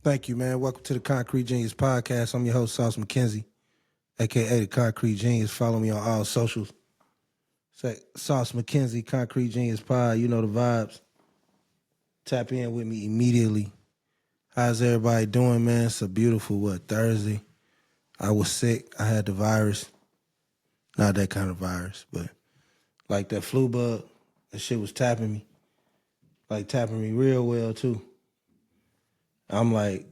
Thank you, man. Welcome to the Concrete Genius Podcast. I'm your host, Sauce Mackenzie, a.k.a. the Concrete Genius. Follow me on all socials. Say Sauce Mackenzie, Concrete Genius Pod. You know the vibes. Tap in with me immediately. How's everybody doing, man? It's a beautiful, Thursday? I was sick. I had the virus. Not that kind of virus, but like that flu bug. That shit was tapping me. Like tapping me real well, too. I'm like,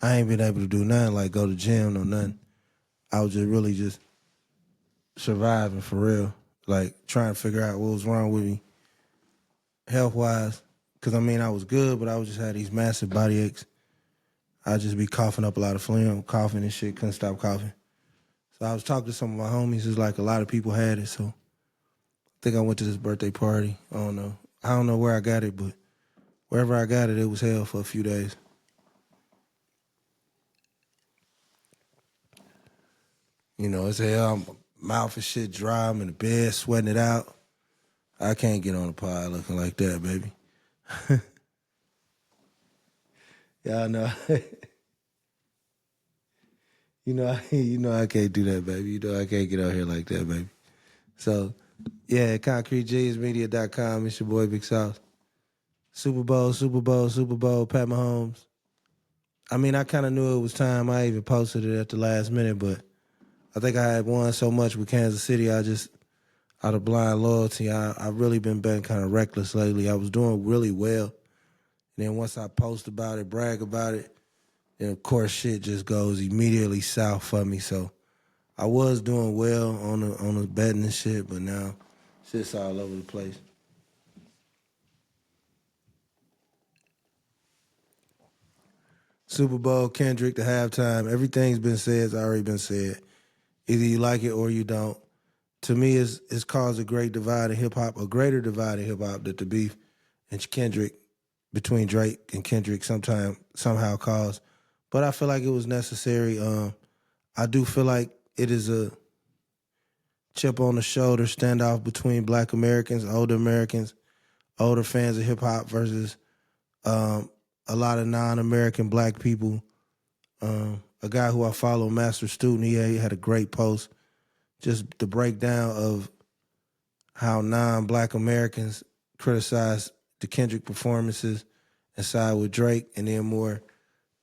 I ain't been able to do nothing, like go to gym or nothing. I was just surviving for real. Like trying to figure out what was wrong with me health-wise. Because, I was good, but I was just had these massive body aches. I'd just be coughing up a lot of phlegm, coughing and shit, couldn't stop coughing. So I was talking to some of my homies. It's like a lot of people had it, so I think I went to this birthday party. I don't know where I got it, but wherever I got it, it was hell for a few days. You know, it's hell. My mouth and shit dry. I'm in the bed, sweating it out. I can't get on the pod looking like that, baby. Y'all know. You know I can't do that, baby. You know I can't get out here like that, baby. So, yeah, ConcreteGeniusMedia.com. It's your boy, Big Sauce. Super Bowl, Pat Mahomes. I kind of knew it was time. I even posted it at the last minute, but I think I had won so much with Kansas City, I just, out of blind loyalty, I've really been kind of reckless lately. I was doing really well. And then once I post about it, brag about it, then of course shit just goes immediately south for me. So I was doing well on the betting and shit, but now shit's all over the place. Super Bowl, Kendrick, the halftime, everything's been said, it's already been said. Either you like it or you don't. To me, it's caused a great divide in hip-hop, a greater divide in hip-hop that the beef and Kendrick, between Drake and Kendrick somehow caused. But I feel like it was necessary. I do feel like it is a chip on the shoulder standoff between black Americans, older fans of hip-hop versus a lot of non-American black people. A guy who I follow, Master Student, he had a great post, just the breakdown of how non-black Americans criticize the Kendrick performances and side with Drake, and then more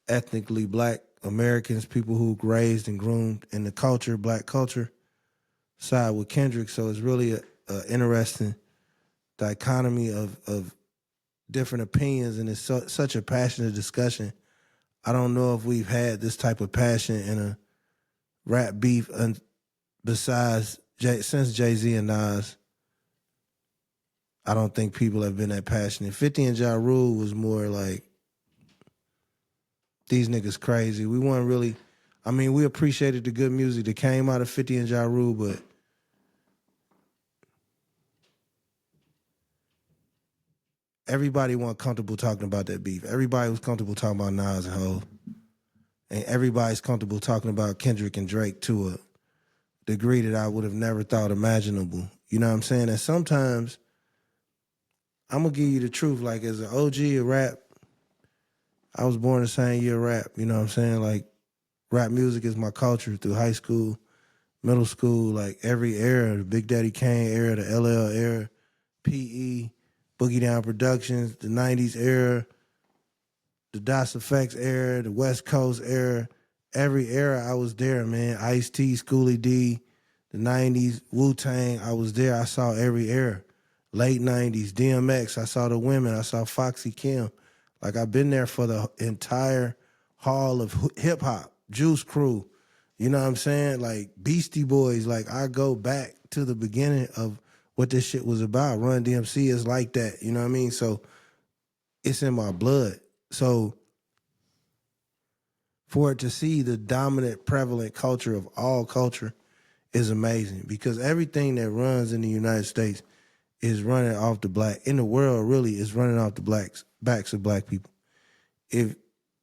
ethnically black Americans, people who raised and groomed in the culture, black culture, side with Kendrick. So it's really a interesting dichotomy of different opinions, and it's such a passionate discussion. I don't know if we've had this type of passion in a rap beef since Jay-Z and Nas. I don't think people have been that passionate. 50 and Ja Rule was more like, these niggas crazy. We weren't really, we appreciated the good music that came out of 50 and Ja Rule, but everybody wasn't comfortable talking about that beef. Everybody was comfortable talking about Nas and Hov. And everybody's comfortable talking about Kendrick and Drake to a degree that I would have never thought imaginable. You know what I'm saying? And sometimes, I'm going to give you the truth. Like, as an OG of rap, I was born the same year rap. You know what I'm saying? Like, rap music is my culture through high school, middle school, like every era, the Big Daddy Kane era, the LL era, PE, Boogie Down Productions, the 90s era, the Das Effects era, the West Coast era. Every era I was there, man. Ice-T, Schoolie D, the 90s, Wu-Tang, I was there. I saw every era. Late 90s, DMX, I saw the women, I saw Foxy Kim. Like, I've been there for the entire hall of hip-hop, Juice Crew, you know what I'm saying? Like, Beastie Boys, like, I go back to the beginning of what this shit was about. Run DMC is like that, you know what I mean? So, it's in my blood. So, for it to see the dominant, prevalent culture of all culture is amazing, because everything that runs in the United States is running off the black, in the world really, is running off the backs of black people. If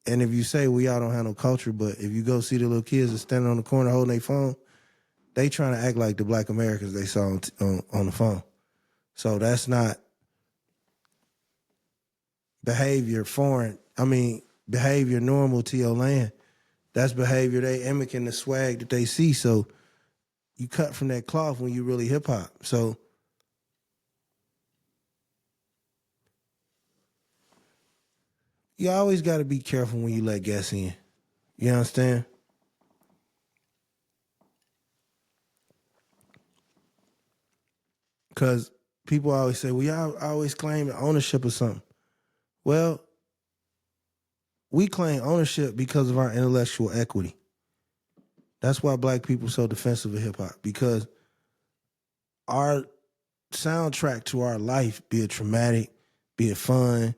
you say we all don't have no culture, but if you go see the little kids that standing on the corner holding their phone, they trying to act like the black Americans they saw on the phone. So that's not behavior foreign behavior normal to your land. That's behavior they mimicking the swag that they see. So you cut from that cloth when you really hip hop. So you always got to be careful when you let guests in. You understand? Because people always say, well, y'all always claim ownership of something. Well, we claim ownership because of our intellectual equity. That's why black people are so defensive of hip hop, because our soundtrack to our life, be it traumatic, be it fun,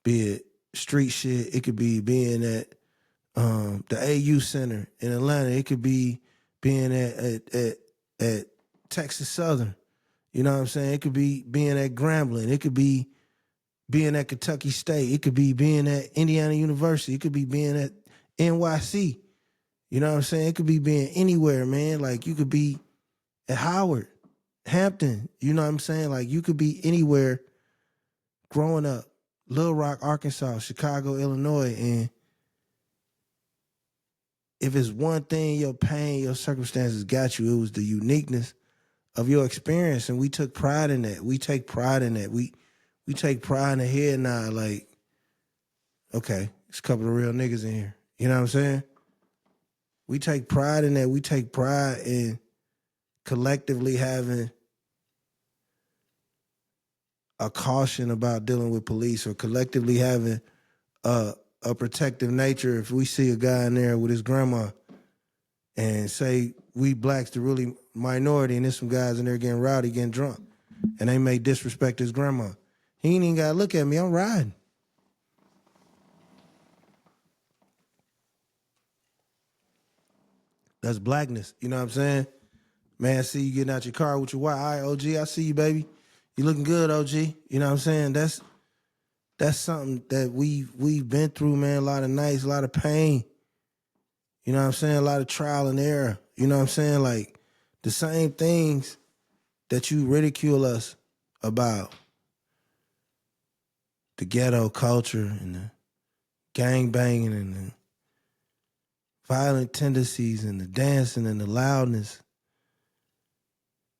be it street shit, it could be being at the AU Center in Atlanta, it could be being at Texas Southern. You know what I'm saying? It could be being at Grambling. It could be being at Kentucky State. It could be being at Indiana University. It could be being at NYC. You know what I'm saying? It could be being anywhere, man. Like, you could be at Howard, Hampton. You know what I'm saying? Like, you could be anywhere growing up. Little Rock, Arkansas, Chicago, Illinois. And if it's one thing your pain, your circumstances got you, it was the uniqueness of your experience. And we took pride in that. We take pride in that. We take pride in the head now, like, okay, there's a couple of real niggas in here. You know what I'm saying? We take pride in that. We take pride in collectively having a caution about dealing with police, or collectively having a protective nature. If we see a guy in there with his grandma and say we blacks the really minority, and there's some guys in there getting rowdy, getting drunk, and they may disrespect his grandma, he ain't even got to look at me. I'm riding. That's blackness. You know what I'm saying? Man, I see you getting out your car with your wife. All right, OG, I see you, baby. You looking good, OG. You know what I'm saying? That's something that we've been through, man. A lot of nights, a lot of pain. You know what I'm saying? A lot of trial and error. You know what I'm saying? Like, the same things that you ridicule us about, the ghetto culture and the gang banging and the violent tendencies and the dancing and the loudness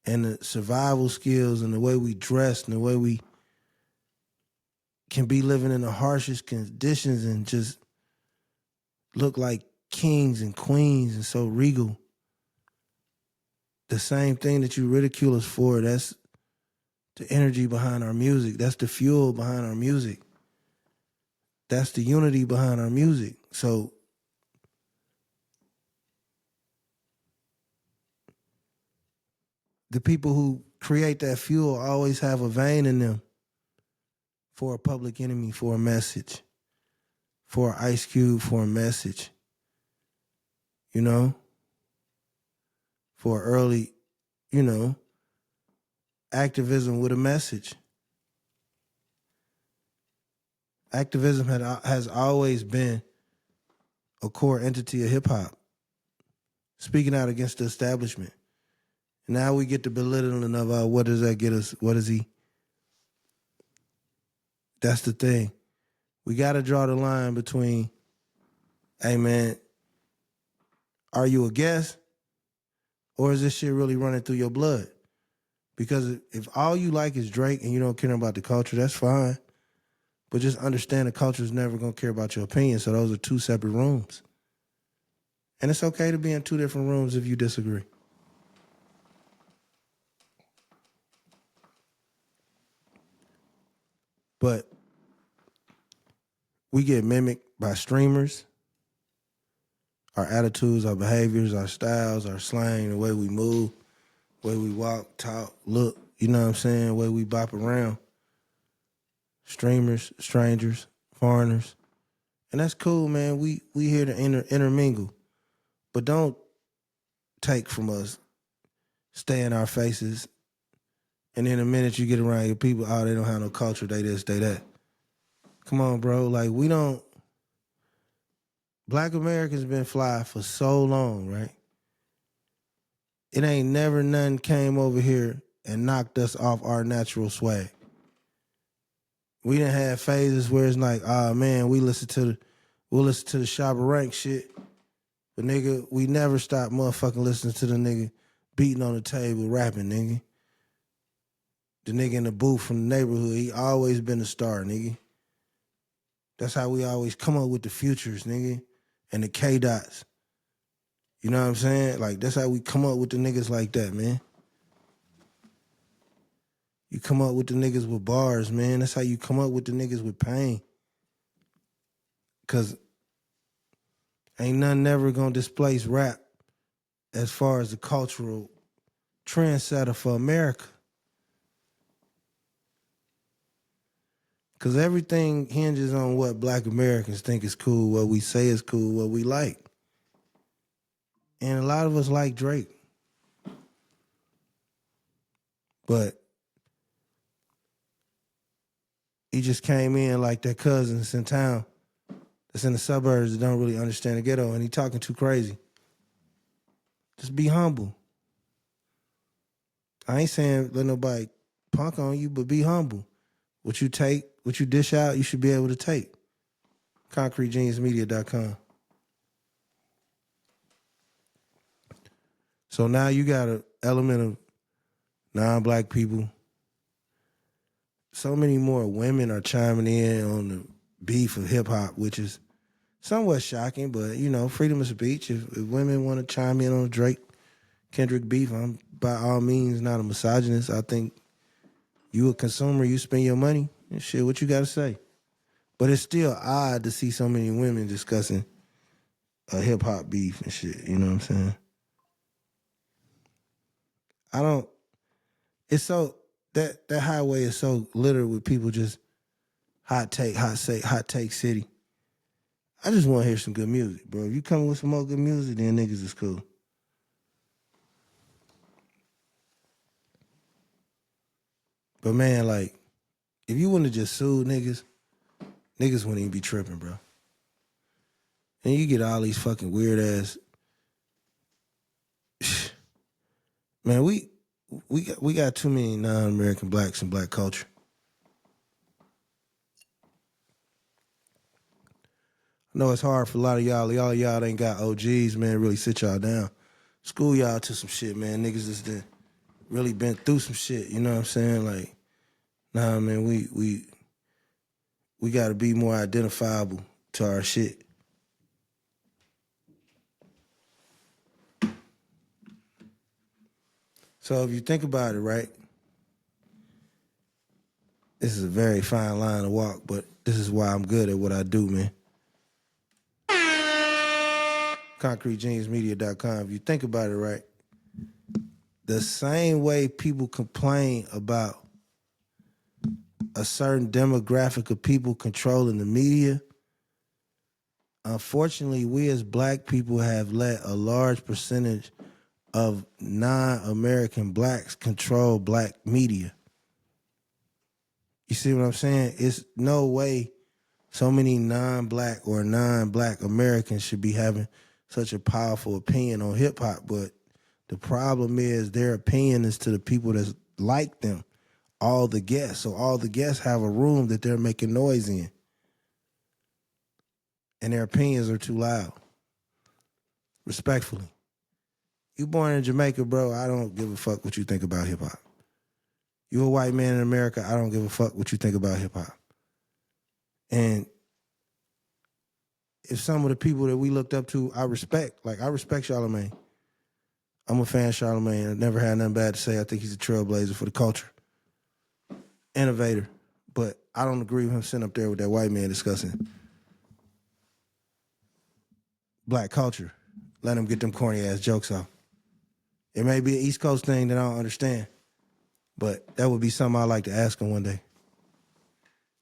and the survival skills and the way we dress and the way we can be living in the harshest conditions and just look like kings and queens and so regal. The same thing that you ridicule us for, that's the energy behind our music. That's the fuel behind our music. That's the unity behind our music. So the people who create that fuel always have a vein in them for a Public Enemy, for a message, for Ice Cube, for a message, you know, for early, you know, activism with a message. Activism has always been a core entity of hip-hop, speaking out against the establishment. And now we get the belittling of, what does that get us? What is he? That's the thing. We got to draw the line between, hey, man, are you a guest? Or is this shit really running through your blood? Because if all you like is Drake and you don't care about the culture, that's fine. But just understand the culture is never going to care about your opinion. So those are two separate rooms. And it's okay to be in two different rooms if you disagree. But we get mimicked by streamers, our attitudes, our behaviors, our styles, our slang, the way we move, the way we walk, talk, look, you know what I'm saying, the way we bop around. Streamers, strangers, foreigners. And that's cool, man. We here to intermingle. But don't take from us, stay in our faces, and then the minute you get around your people, they don't have no culture, they this, they that. Come on, bro. Like, Black Americans been fly for so long, right? It ain't never none came over here and knocked us off our natural swag. We done had phases where it's like, oh man, we'll listen to the Shabba Rank shit. But nigga, we never stop motherfucking listening to the nigga beating on the table, rapping, nigga. The nigga in the booth from the neighborhood, he always been a star, nigga. That's how we always come up with the futures, nigga. And the K-Dots. You know what I'm saying? Like, that's how we come up with the niggas like that, man. You come up with the niggas with bars, man. That's how you come up with the niggas with pain. Because ain't nothing ever gonna displace rap as far as the cultural trendsetter for America. Because everything hinges on what Black Americans think is cool, what we say is cool, what we like. And a lot of us like Drake. But he just came in like that cousin that's in town, that's in the suburbs that don't really understand the ghetto, and he talking too crazy. Just be humble. I ain't saying let nobody punk on you, but be humble. What you take, what you dish out, you should be able to take. ConcreteGeniusMedia.com. So now you got an element of non-Black people. So many more women are chiming in on the beef of hip-hop, which is somewhat shocking, but, you know, freedom of speech. If women want to chime in on the Drake, Kendrick beef, I'm by all means not a misogynist. I think you a consumer, you spend your money, and shit, what you got to say? But it's still odd to see so many women discussing a hip-hop beef and shit, you know what I'm saying? It's so, that highway is so littered with people just hot take city. I just want to hear some good music, bro. If you coming with some more good music, then niggas is cool. But man, like, if you wouldn't have just sued niggas wouldn't even be tripping, bro. And you get all these fucking weird ass. Man, we got too many non-American blacks in Black culture. I know it's hard for a lot of y'all. Y'all ain't got OGs, man. Really sit y'all down, school y'all to some shit, man. Niggas just done really been through some shit. You know what I'm saying? Like, nah, man. We got to be more identifiable to our shit. So if you think about it, right, this is a very fine line to walk, but this is why I'm good at what I do, man. ConcreteGeniusMedia.com. If you think about it, right, the same way people complain about a certain demographic of people controlling the media, unfortunately, we as Black people have let a large percentage of non-American blacks control Black media. You see what I'm saying? It's no way so many non-Black or non-Black Americans should be having such a powerful opinion on hip-hop, but the problem is their opinion is to the people that like them, all the guests. So all the guests have a room that they're making noise in, and their opinions are too loud. Respectfully. You born in Jamaica, bro, I don't give a fuck what you think about hip-hop. You a white man in America, I don't give a fuck what you think about hip-hop. And if some of the people that we looked up to, I respect Charlamagne. I'm a fan of Charlamagne. I've never had nothing bad to say. I think he's a trailblazer for the culture. Innovator. But I don't agree with him sitting up there with that white man discussing Black culture. Let him get them corny-ass jokes off. It may be an East Coast thing that I don't understand, but that would be something I'd like to ask him one day.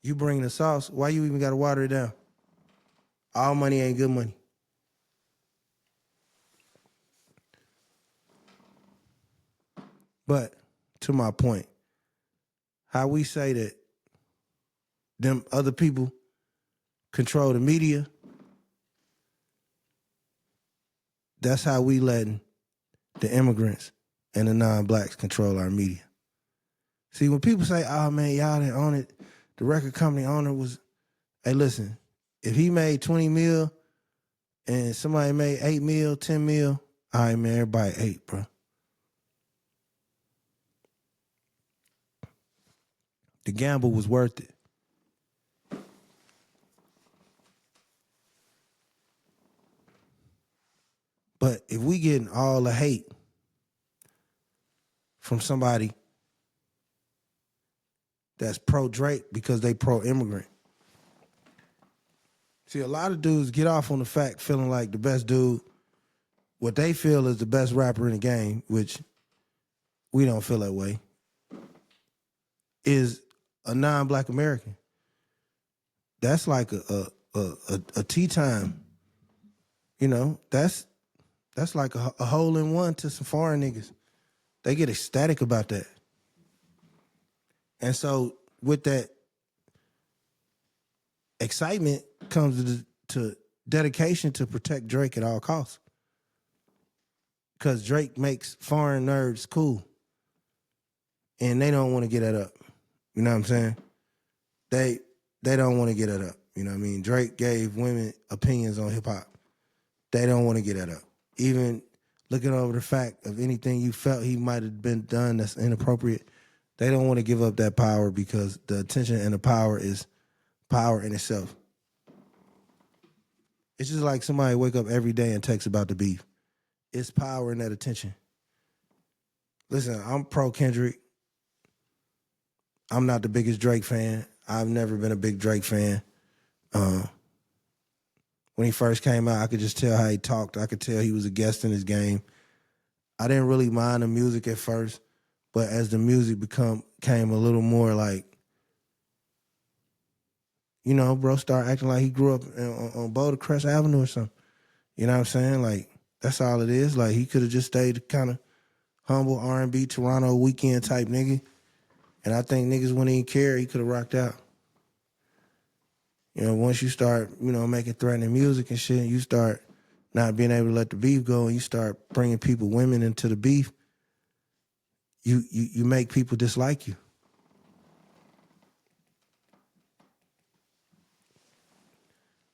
You bring the sauce, why you even got to water it down? All money ain't good money. But to my point, how we say that them other people control the media, that's how we letting the immigrants and the non-blacks control our media. See, when people say, oh man, y'all didn't own it, the record company owner was, hey, listen, if he made 20 mil and somebody made 8 mil, 10 mil, all right, man, everybody 8, bro. The gamble was worth it. But if we getting all the hate from somebody that's pro-Drake because they pro-immigrant. See, a lot of dudes get off on the fact feeling like the best dude, what they feel is the best rapper in the game, which we don't feel that way, is a non-black American. That's like a tea time. You know, that's like a hole in one to some foreign niggas. They get ecstatic about that. And so with that excitement comes to dedication to protect Drake at all costs. Because Drake makes foreign nerds cool. And they don't want to get that up. You know what I'm saying? They don't want to get that up. You know what I mean? Drake gave women opinions on hip-hop. They don't want to get that up. Even looking over the fact of anything you felt he might have been done that's inappropriate, they don't want to give up that power because the attention and the power is power in itself. It's just like somebody wake up every day and text about the beef. It's power in that attention. Listen, I'm pro Kendrick. I'm not the biggest Drake fan. I've never been a big Drake fan. When he first came out, I could just tell how he talked. I could tell he was a guest in his game. I didn't really mind the music at first, but as the music came a little more like, you know, bro started acting like he grew up on Boulder Crest Avenue or something. You know what I'm saying? Like, that's all it is. Like, he could have just stayed kind of humble R&B Toronto weekend type nigga. And I think niggas wouldn't even care. He could have rocked out. You know, once you start, you know, making threatening music and shit, you start not being able to let the beef go and you start bringing women into the beef, you make people dislike you.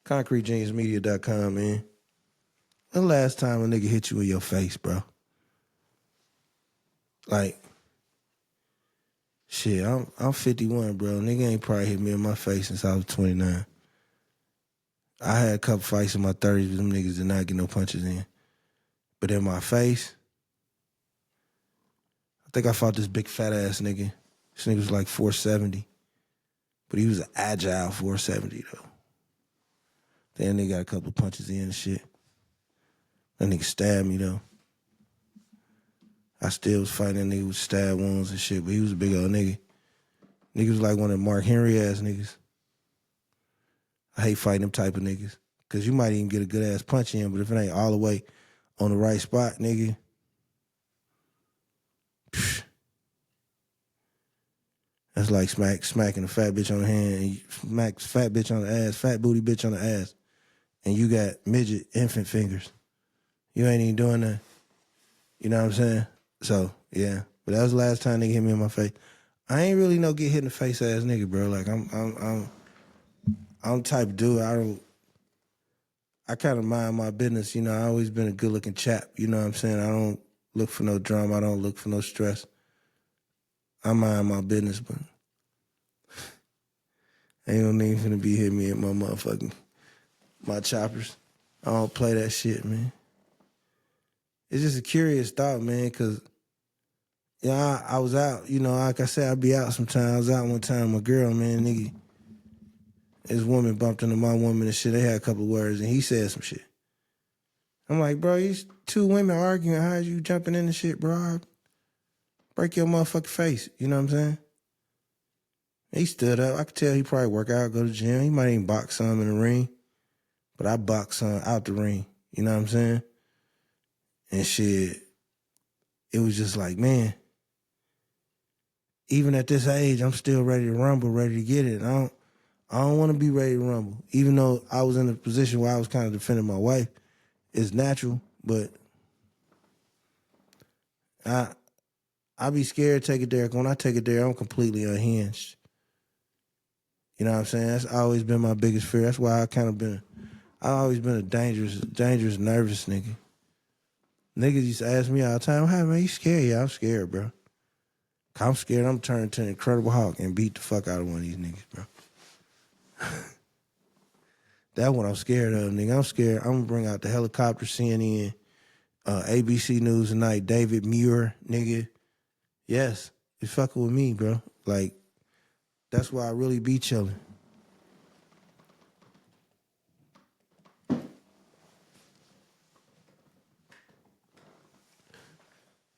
ConcreteGeniusMedia.com, man. When the last time a nigga hit you in your face, bro? Like, shit, I'm 51, bro. Nigga ain't probably hit me in my face since I was 29. I had a couple fights in my 30s, but them niggas did not get no punches in. But in my face, I think I fought this big fat ass nigga. This nigga was like 470. But he was an agile 470, though. Then nigga got a couple punches in and shit. That nigga stabbed me, though. I still was fighting that nigga with stab wounds and shit, but he was a big old nigga. Nigga was like one of them Mark Henry ass niggas. I hate fighting them type of niggas. Cause you might even get a good ass punch in, but if it ain't all the way on the right spot, nigga. Psh, that's like smacking a fat bitch on the hand and you smack fat bitch on the ass, fat booty bitch on the ass. And you got midget infant fingers. You ain't even doing that. You know what I'm saying? So, yeah. But that was the last time nigga hit me in my face. I ain't really no get hit in the face ass nigga, bro. Like I'm the type of dude, I kind of mind my business. You know, I always been a good looking chap. You know what I'm saying? I don't look for no drama. I don't look for no stress. I mind my business, but ain't no need finna be hitting me at my choppers. I don't play that shit, man. It's just a curious thought, man, because, yeah, I was out, you know, like I said, I be out sometimes. I was out one time with my girl, man, nigga. This woman bumped into my woman and shit. They had a couple of words, and he said some shit. I'm like, bro, these two women arguing. How is you jumping in the shit, bro? I'll break your motherfucking face. You know what I'm saying? He stood up. I could tell he probably work out, go to the gym. He might even box some in the ring. But I box some out the ring. You know what I'm saying? And shit, it was just like, man, even at this age, I'm still ready to rumble, ready to get it. I don't want to be ready to rumble. Even though I was in a position where I was kind of defending my wife. It's natural, but I be scared to take it there. When I take it there, I'm completely unhinged. You know what I'm saying? That's always been my biggest fear. That's why I've always been a dangerous, nervous nigga. Niggas used to ask me all the time, "Hey man, you scared?" Yeah, I'm scared, bro. I'm scared I'm turning to an Incredible Hulk and beat the fuck out of one of these niggas, bro. That's what I'm scared of, nigga. I'm scared. I'm gonna bring out the helicopter, CNN, ABC News tonight, David Muir, nigga. Yes, it's fucking with me, bro. Like, that's why I really be chilling.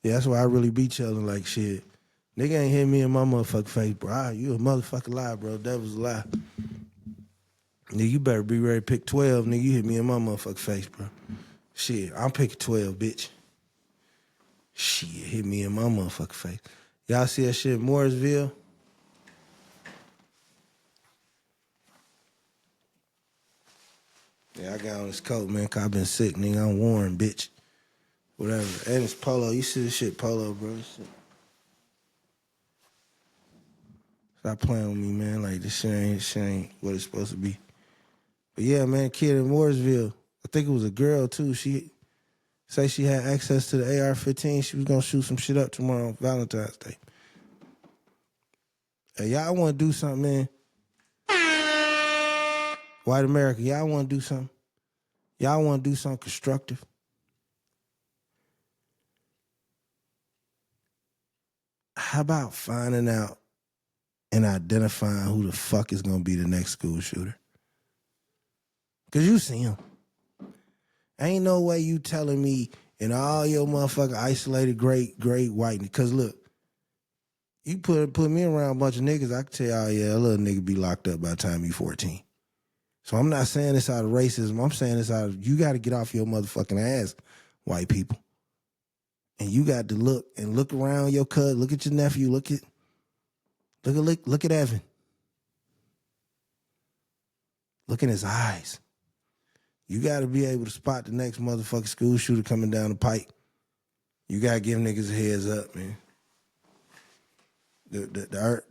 Yeah, that's why I really be chilling like shit. Nigga ain't hit me in my motherfucking face, bro. You a motherfucking lie, bro. That was a lie. Nigga, you better be ready to pick 12, nigga. You hit me in my motherfucking face, bro. Shit, I'm picking 12, bitch. Shit, hit me in my motherfucking face. Y'all see that shit in Mooresville? Yeah, I got on this coat, man, cause I been sick, nigga. I'm warm, bitch. Whatever. And it's polo. You see this shit polo, bro. Shit. Stop playing with me, man. Like, this shit ain't what it's supposed to be. But yeah, man, kid in Mooresville. I think it was a girl, too. She say she had access to the AR-15. She was gonna shoot some shit up tomorrow on Valentine's Day. Hey, y'all want to do something, man? White America, y'all want to do something? Y'all want to do something constructive? How about finding out and identifying who the fuck is going to be the next school shooter? Because you see him. Ain't no way you telling me in all your motherfucking isolated great white. Because look, you put me around a bunch of niggas, I can tell y'all, yeah, a little nigga be locked up by the time you 14. So I'm not saying this out of racism. I'm saying this out of, you got to get off your motherfucking ass, white people. And you got to look around your cousin, look at your nephew, look at Evan. Look in his eyes. You got to be able to spot the next motherfucking school shooter coming down the pike. You got to give niggas a heads up, man. The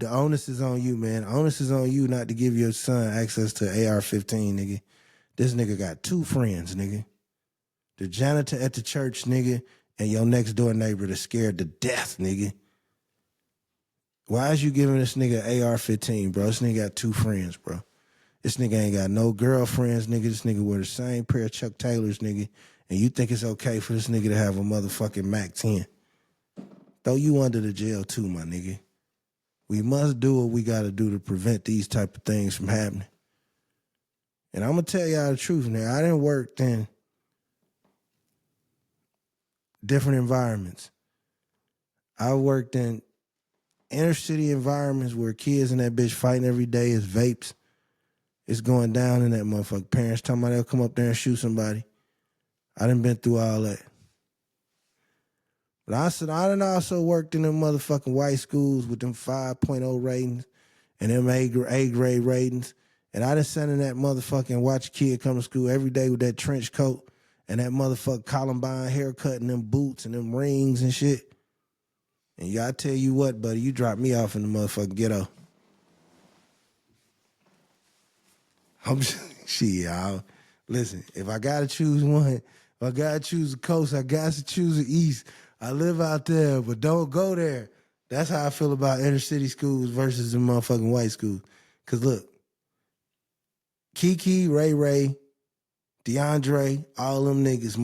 onus is on you, man. The onus is on you not to give your son access to AR-15, nigga. This nigga got 2 friends, nigga. The janitor at the church, nigga, and your next door neighbor that's scared to death, nigga. Why is you giving this nigga AR-15, bro? This nigga got 2 friends, bro. This nigga ain't got no girlfriends, nigga. This nigga wear the same pair of Chuck Taylors, nigga. And you think it's okay for this nigga to have a motherfucking Mac 10. Throw you under the jail too, my nigga. We must do what we got to do to prevent these type of things from happening. And I'm going to tell y'all the truth now. I done worked in different environments. I worked in inner city environments where kids in that bitch fighting every day is vapes. It's going down in that motherfucker. Parents talking about they'll come up there and shoot somebody. I done been through all that. But I said I done also worked in them motherfucking white schools with them 5.0 ratings and them A grade ratings. And I done sat in that motherfucking watch a kid come to school every day with that trench coat and that motherfucking Columbine haircut and them boots and them rings and shit. And y'all tell you what, buddy, you dropped me off in the motherfucking ghetto. Y'all. Listen, if I gotta choose one, if I gotta choose the coast, I got to choose the east. I live out there, but don't go there. That's how I feel about inner city schools versus the motherfucking white schools. Cause look, Kiki, Ray, DeAndre, all them niggas,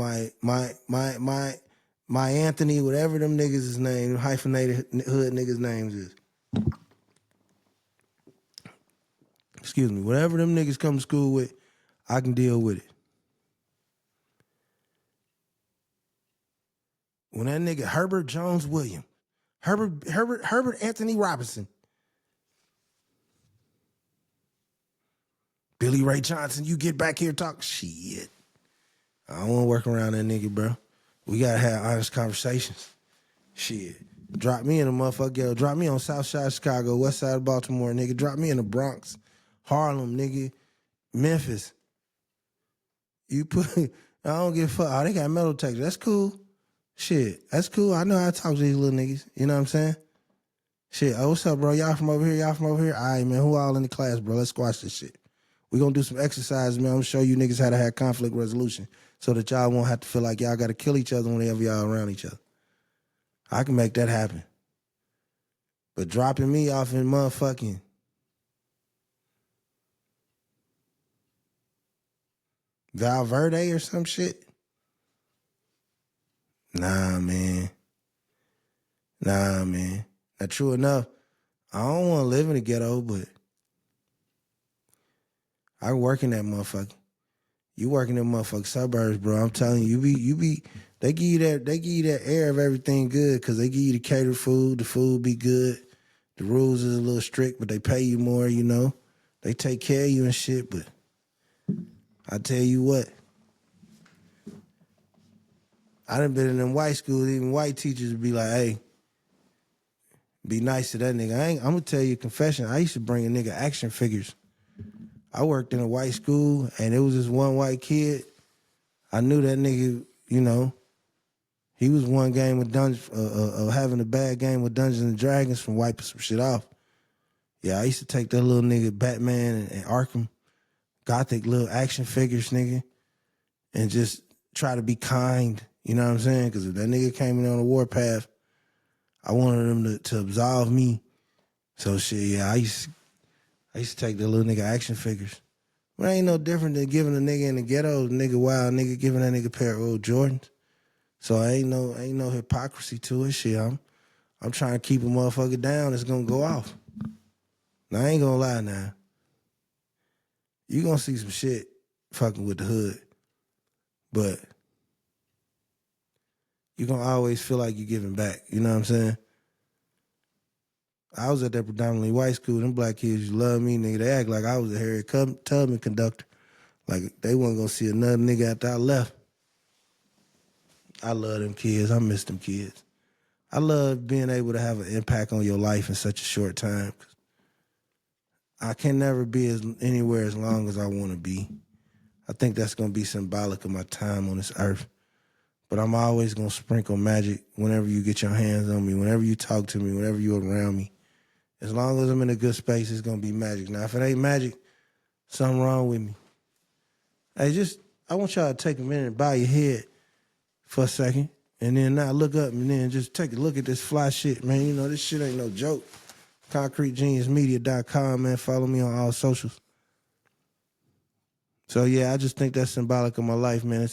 my Anthony, whatever them niggas is name, hyphenated hood niggas names is. Excuse me, whatever them niggas come to school with, I can deal with it. When that nigga Herbert Jones Williams, Herbert Anthony Robinson, Billy Ray Johnson, you get back here talk shit. I don't want to work around that nigga, bro. We gotta have honest conversations. Shit. Drop me in the motherfucker ghetto. Drop me on South Side of Chicago, West Side of Baltimore, nigga. Drop me in the Bronx, Harlem, nigga, Memphis. You put, I don't give a fuck. Oh, they got metal detectors. That's cool. Shit, that's cool. I know how to talk to these little niggas. You know what I'm saying? Shit, oh, what's up, bro? Y'all from over here? Y'all from over here? All right, man, who all in the class, bro? Let's squash this shit. We gonna do some exercises, man. I'm gonna show you niggas how to have conflict resolution so that y'all won't have to feel like y'all gotta kill each other whenever y'all around each other. I can make that happen. But dropping me off in motherfucking Valverde or some shit? Nah, man. Now, true enough, I don't want to live in the ghetto, but I work in that motherfucker. You work in them motherfucking suburbs, bro. I'm telling you, they give you that air of everything good because they give you the catered food. The food be good. The rules is a little strict, but they pay you more, you know. They take care of you and shit, but I tell you what, I done been in them white schools, even white teachers would be like, hey, be nice to that nigga. I'm gonna tell you a confession. I used to bring a nigga action figures. I worked in a white school, and it was this one white kid. I knew that nigga, you know, he was one game with having a bad game with Dungeons and Dragons from wiping some shit off. Yeah, I used to take that little nigga Batman and Arkham, gothic little action figures, nigga, and just try to be kind. You know what I'm saying? Because if that nigga came in on a warpath, I wanted him to absolve me. So shit, yeah, I used to take the little nigga action figures. But it ain't no different than giving a nigga in the ghetto, wild nigga, giving that nigga a pair of old Jordans. So ain't no hypocrisy to it. Shit, I'm trying to keep a motherfucker down. It's gonna go off. Now I ain't gonna lie now. You gonna see some shit fucking with the hood, but you gonna always feel like you giving back. You know what I'm saying? I was at that predominantly white school. Them black kids, you love me, nigga. They act like I was a Harriet Tubman conductor. Like they wasn't gonna see another nigga after I left. I love them kids. I miss them kids. I love being able to have an impact on your life in such a short time. I can never be anywhere as long as I want to be. I think that's gonna be symbolic of my time on this earth. But I'm always gonna sprinkle magic whenever you get your hands on me, whenever you talk to me, whenever you're around me. As long as I'm in a good space, it's gonna be magic. Now, if it ain't magic, something wrong with me. Hey, I want y'all to take a minute and bow your head for a second, and then not look up, and then just take a look at this fly shit, man. You know, this shit ain't no joke. ConcreteGeniusMedia.com, man. Follow me on all socials. So, yeah, I just think that's symbolic of my life, man.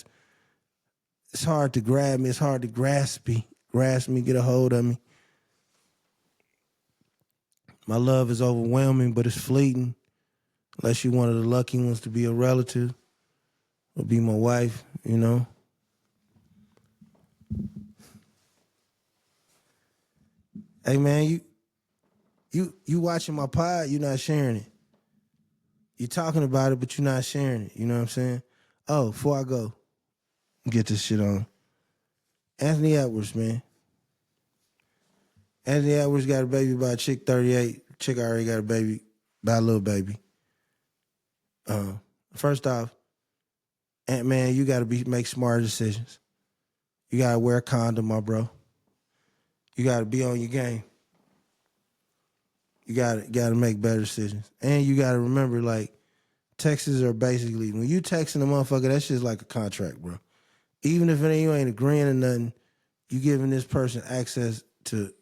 It's hard to grab me. It's hard to grasp me, get a hold of me. My love is overwhelming, but it's fleeting. Unless you're one of the lucky ones to be a relative or be my wife, you know. Hey, man, you watching my pod, you're not sharing it. You're talking about it, but you're not sharing it. You know what I'm saying? Oh, before I go, get this shit on. Anthony Edwards, man. Anthony Edwards got a baby by a chick 38. Chick already got a baby by a little baby. First off, man, you got to make smart decisions. You got to wear a condom, my bro. You got to be on your game. You got to make better decisions. And you got to remember, like, texts are basically, when you texting a motherfucker, that shit's like a contract, bro. Even if you ain't agreeing to nothing, you giving this person access to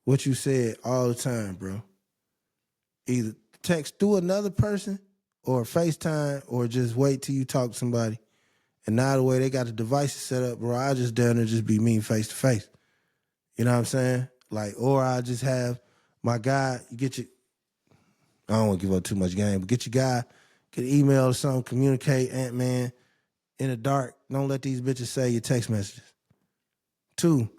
what you said all the time, bro. Either text through another person or FaceTime or just wait till you talk to somebody. And now the way they got the devices set up, bro, I just down there just be mean face to face. You know what I'm saying? Like, or I just have my guy, I don't want to give up too much game, but get your guy, get an email or something, communicate, Ant-Man, in the dark. Don't let these bitches say your text messages. 2,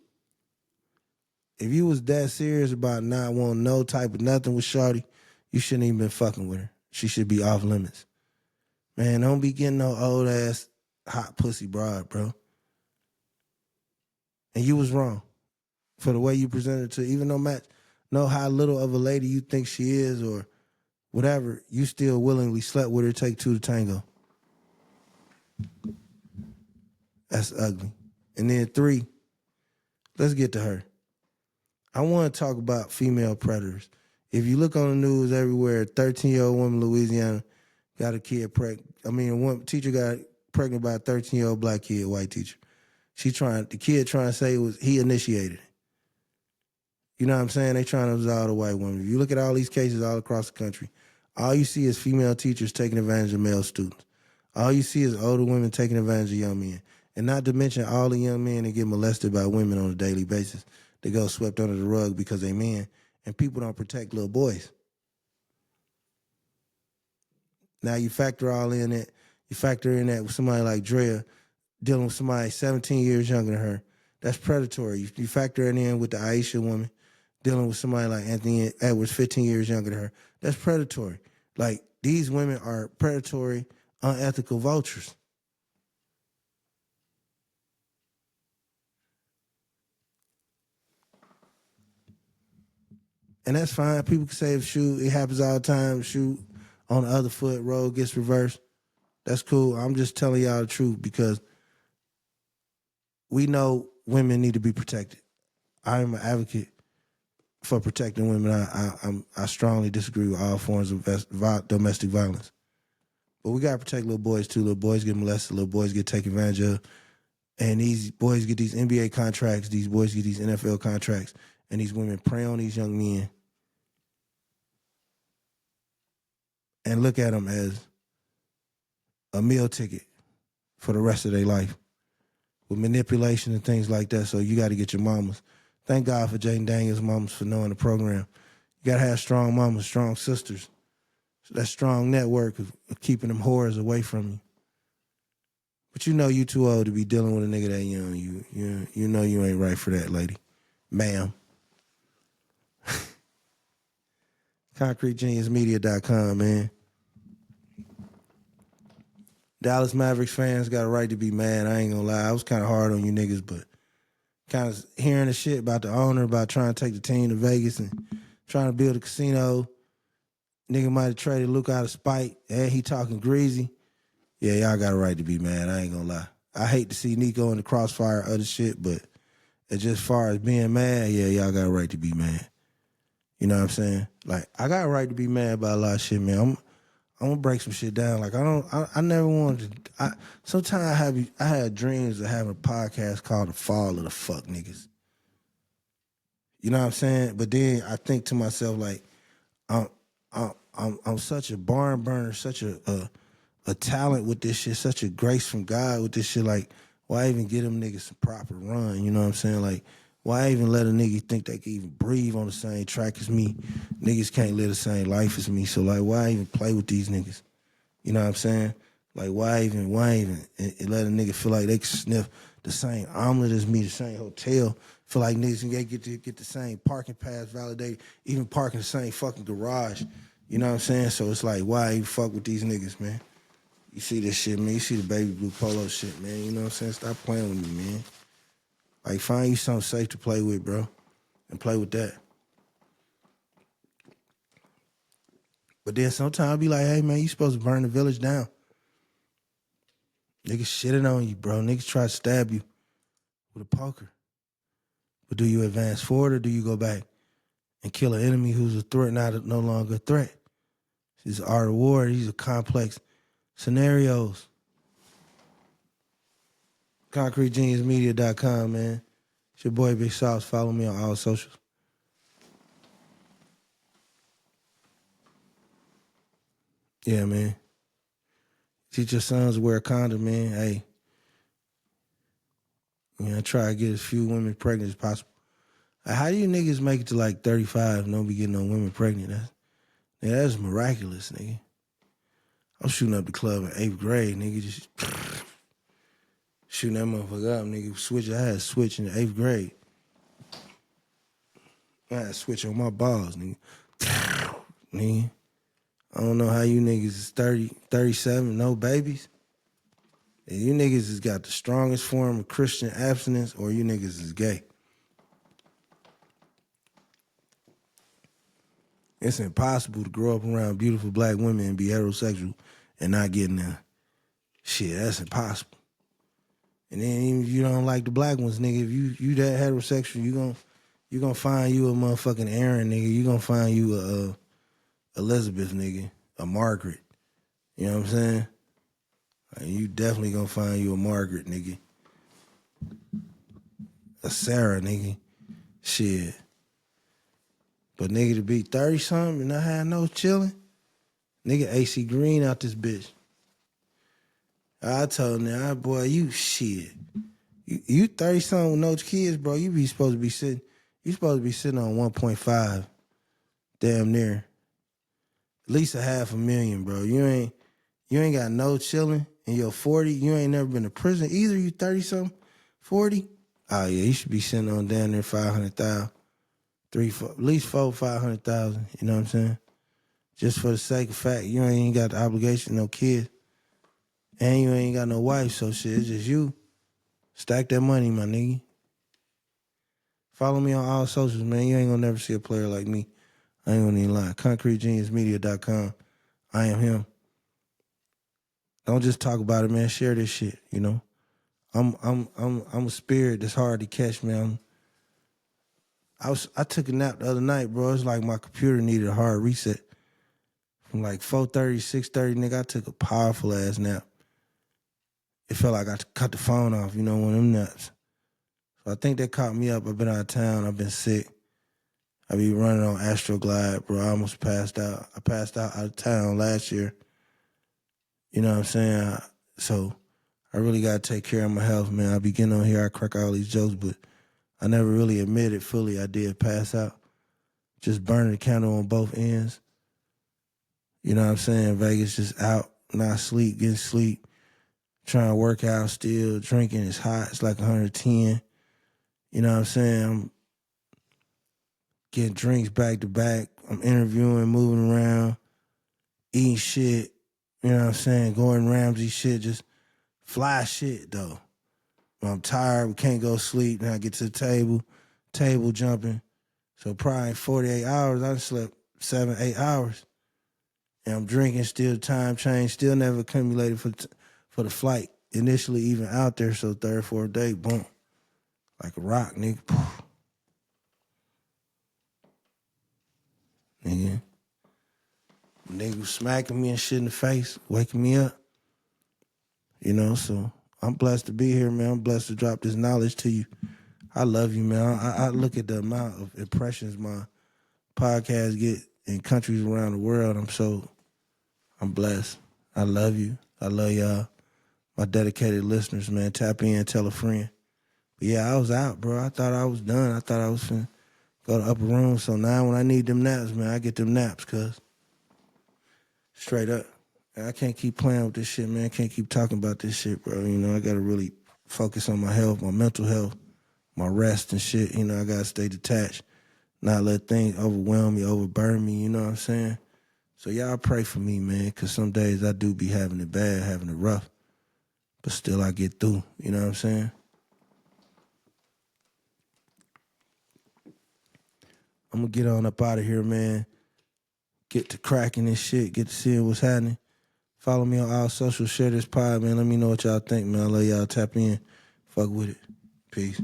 if you was that serious about not wanting no type of nothing with shorty, you shouldn't even been fucking with her. She should be off limits. Man, don't be getting no old ass hot pussy broad, bro. And you was wrong for the way you presented to, even no match, know how little of a lady you think she is or whatever, you still willingly slept with her, take 2 to tango. That's ugly. And then 3, let's get to her. I want to talk about female predators. If you look on the news everywhere, 13-year-old woman in Louisiana got a kid pregnant. I mean, a woman, teacher got pregnant by a 13-year-old black kid, white teacher. The kid trying to say he initiated it. You know what I'm saying? They trying to absolve the white woman. If you look at all these cases all across the country, all you see is female teachers taking advantage of male students. All you see is older women taking advantage of young men. And not to mention all the young men that get molested by women on a daily basis. They go swept under the rug because they men. And people don't protect little boys. Now you factor all in that. You factor in that with somebody like Drea dealing with somebody 17 years younger than her. That's predatory. You factor it in with the Aisha woman dealing with somebody like Anthony Edwards, 15 years younger than her. That's predatory. Like, these women are predatory, unethical vultures. And that's fine. People can say, shoot, it happens all the time. Shoot, on the other foot, road gets reversed. That's cool. I'm just telling y'all the truth because we know women need to be protected. I am an advocate for protecting women. I strongly disagree with all forms of domestic violence. But we got to protect little boys, too. Little boys get molested. Little boys get taken advantage of. And these boys get these NBA contracts. These boys get these NFL contracts. And these women prey on these young men and look at them as a meal ticket for the rest of their life with manipulation and things like that. So you got to get your mamas. Thank God for Jaden Daniels' mamas for knowing the program. You got to have strong mamas, strong sisters. So that strong network of keeping them whores away from you. But you know you too old to be dealing with a nigga that young. You know you ain't right for that, lady. Ma'am. ConcreteGeniusMedia.com, man. Dallas Mavericks fans got a right to be mad. I ain't gonna lie. I was kind of hard on you niggas, but kind of hearing the shit about the owner, about trying to take the team to Vegas and trying to build a casino. Nigga might have traded Luke out of spite. And he talking greasy. Yeah, y'all got a right to be mad. I ain't gonna lie. I hate to see Nico in the crossfire of other shit, but as far as being mad, yeah, y'all got a right to be mad. You know what I'm saying? Like, I got a right to be mad about a lot of shit, man. I'm gonna break some shit down. Like, I never wanted to. Sometimes I had dreams of having a podcast called The Fall of the Fuck Niggas. You know what I'm saying? But then I think to myself, like, I'm such a barn burner, such a talent with this shit, such a grace from God with this shit. Like, why even give them niggas some proper run? You know what I'm saying? Like, why even let a nigga think they can even breathe on the same track as me? Niggas can't live the same life as me. So, like, why even play with these niggas? You know what I'm saying? Like, why even and let a nigga feel like they can sniff the same omelet as me, the same hotel, feel like niggas can get the same parking pass validated, even park in the same fucking garage. You know what I'm saying? So it's like, why even fuck with these niggas, man? You see this shit, man. You see the baby blue polo shit, man. You know what I'm saying? Stop playing with me, man. Like, find you something safe to play with, bro. And play with that. But then sometimes I be like, hey, man, you supposed to burn the village down. Niggas shitting on you, bro. Niggas try to stab you with a poker. But do you advance forward or do you go back and kill an enemy who's a threat, no longer a threat? This is art of war. These are complex scenarios. ConcreteGeniusMedia.com, man. It's your boy Big Sauce. Follow me on all socials. Yeah, man. Teach your sons to wear a condom, man. Hey. You know, try to get as few women pregnant as possible. How do you niggas make it to like 35 and don't be getting no women pregnant? That's miraculous, nigga. I'm shooting up the club in 8th grade, nigga. Just shooting that motherfucker up, nigga. I had a switch in the 8th grade. I had a switch on my balls, nigga. Nigga. I don't know how you niggas is 30, 37, no babies. And you niggas has got the strongest form of Christian abstinence or you niggas is gay. It's impossible to grow up around beautiful black women and be heterosexual and not get none. Shit, that's impossible. And then even if you don't like the black ones, nigga, if you that heterosexual, You gonna find you a motherfucking Aaron, nigga. You gonna find you a Elizabeth, nigga. A Margaret. You know what I'm saying? Like, you definitely gonna find you a Margaret, nigga. A Sarah, nigga. Shit. But nigga to be 30-something and not have no chilling, nigga AC Green out this bitch. I told him that, boy, you shit. You 30-something with no kids, bro. You supposed to be sitting on 1.5. Damn near. At least $500,000, bro. You ain't got no chilling and you're 40. You ain't never been to prison either. You 30-something, 40. Oh yeah, you should be sitting on down there 500,000. At least 500,000. You know what I'm saying? Just for the sake of fact, you ain't got the obligation, no kids. And you ain't got no wife, so shit, it's just you. Stack that money, my nigga. Follow me on all socials, man. You ain't gonna never see a player like me. I ain't gonna even lie. ConcreteGeniusMedia.com. I am him. Don't just talk about it, man. Share this shit, you know. I'm a spirit that's hard to catch, man. I took a nap the other night, bro. It's like my computer needed a hard reset. From like 4:30, 6:30, nigga, I took a powerful ass nap. It felt like I cut the phone off, you know, one of them naps. So I think that caught me up. I've been out of town. I've been sick. I be running on Astroglide, bro. I almost passed out. I passed out of town last year. You know what I'm saying? So I really got to take care of my health, man. I be getting on here, I crack all these jokes, but I never really admitted fully I did pass out. Just burning the candle on both ends. You know what I'm saying? Vegas just out, not sleep, getting sleep, trying to work out still, drinking. It's hot. It's like 110. You know what I'm saying? I'm getting drinks back to back. I'm interviewing, moving around, eating shit. You know what I'm saying? Gordon Ramsay shit, just fly shit, though. When I'm tired, we can't go sleep. Then I get to the table jumping. So probably in 48 hours, I slept 7, 8 hours. And I'm drinking, still time change, still never accumulated for the flight. Initially even out there, so third, fourth day, boom. Like a rock, nigga. Nigga was smacking me and shit in the face, waking me up. You know, so I'm blessed to be here, man. I'm blessed to drop this knowledge to you. I love you, man. I look at the amount of impressions my podcast get in countries around the world. I'm blessed. I love you. I love y'all. My dedicated listeners, man. Tap in, tell a friend. But yeah, I was out, bro. I thought I was done. I thought I was finna go to upper room. So now when I need them naps, man, I get them naps, cuz. Straight up. I can't keep playing with this shit, man. I can't keep talking about this shit, bro. You know, I got to really focus on my health, my mental health, my rest and shit. You know, I got to stay detached, not let things overwhelm me, overburden me, you know what I'm saying? So y'all pray for me, man, because some days I do be having it bad, having it rough, but still I get through, you know what I'm saying? I'm going to get on up out of here, man. Get to cracking this shit, get to seeing what's happening. Follow me on all social, share this pod, man. Let me know what y'all think, man. I love y'all. Tap in. Fuck with it. Peace.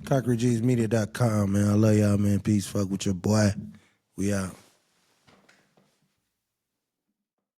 ConcreteGeniusMedia.com, man. I love y'all, man. Peace. Fuck with your boy. We out.